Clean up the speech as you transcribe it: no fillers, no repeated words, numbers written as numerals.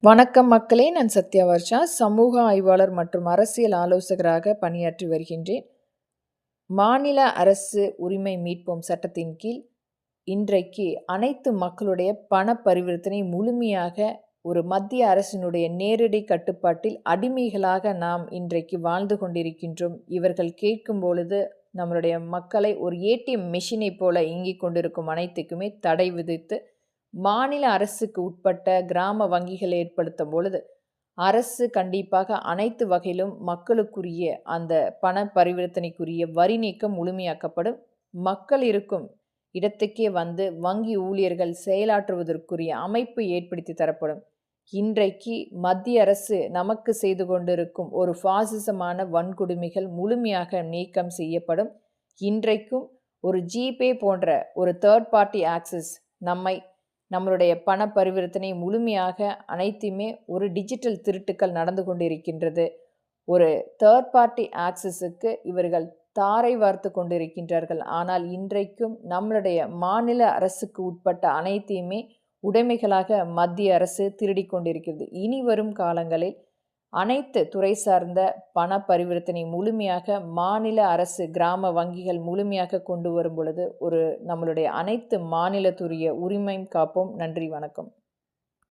வணக்கம் மக்களே, நான் சத்யா வர்ஷா, சமூக ஆய்வாளர் மற்றும் அரசியல் ஆலோசகராக பணியாற்றி வருகின்றேன். மாநில அரசு உரிமை மீட்போம் சட்டத்தின் கீழ் இன்றைக்கு அனைத்து மக்களுடைய பண பரிவர்த்தனை முழுமையாக ஒரு மத்திய அரசினுடைய நேரடி கட்டுப்பாட்டில் அடிமைகளாக நாம் இன்றைக்கு வாழ்ந்து கொண்டிருக்கின்றோம். இவர்கள் கேட்கும் பொழுது நம்மளுடைய மக்களை ஒரு ஏடிஎம் மெஷினை போல இயங்கிக் கொண்டிருக்கும் அனைத்துக்குமே தடை விதித்து மாநில அரசுக்கு உட்பட்ட கிராம வங்கிகள் ஏற்படுத்தும் பொழுது அரசு கண்டிப்பாக அனைத்து வகையிலும் மக்களுக்குரிய அந்த பண பரிவர்த்தனைக்குரிய வரி நீக்கம் முழுமையாக்கப்படும். மக்கள் இருக்கும் இடத்துக்கே வந்து வங்கி ஊழியர்கள் செயலாற்றுவதற்குரிய அமைப்பு ஏற்படுத்தி தரப்படும். இன்றைக்கு மத்திய அரசு நமக்கு செய்து கொண்டிருக்கும் ஒரு பாசிசமான வன்கொடுமைகள் முழுமையாக நீக்கம் செய்யப்படும். இன்றைக்கும் ஒரு ஜிபே போன்ற ஒரு தேர்ட் பார்ட்டி ஆக்சஸ் நம்மளுடைய பண பரிவர்த்தனை முழுமையாக அனைத்துமே ஒரு டிஜிட்டல் திருட்டுக்கள் நடந்து கொண்டிருக்கின்றது. ஒரு தேர்ட் பார்ட்டி ஆக்சஸுக்கு இவர்கள் தாரை வார்த்து கொண்டிருக்கின்றார்கள். ஆனால் இன்றைக்கும் நம்மளுடைய மாநில அரசுக்கு உட்பட்ட அனைத்தையுமே உடைமைகளாக மத்திய அரசு திருடி கொண்டிருக்கிறது. இனி வரும் காலங்களில் அனைத்து துறை சார்ந்த பண பரிவர்த்தனை முழுமையாக மாநில அரசு கிராம வங்கிகள் முழுமையாக கொண்டு வரும் பொழுது நம்மளுடைய அனைத்து மாநிலத்துடைய உரிமையும் காப்போம். நன்றி, வணக்கம்.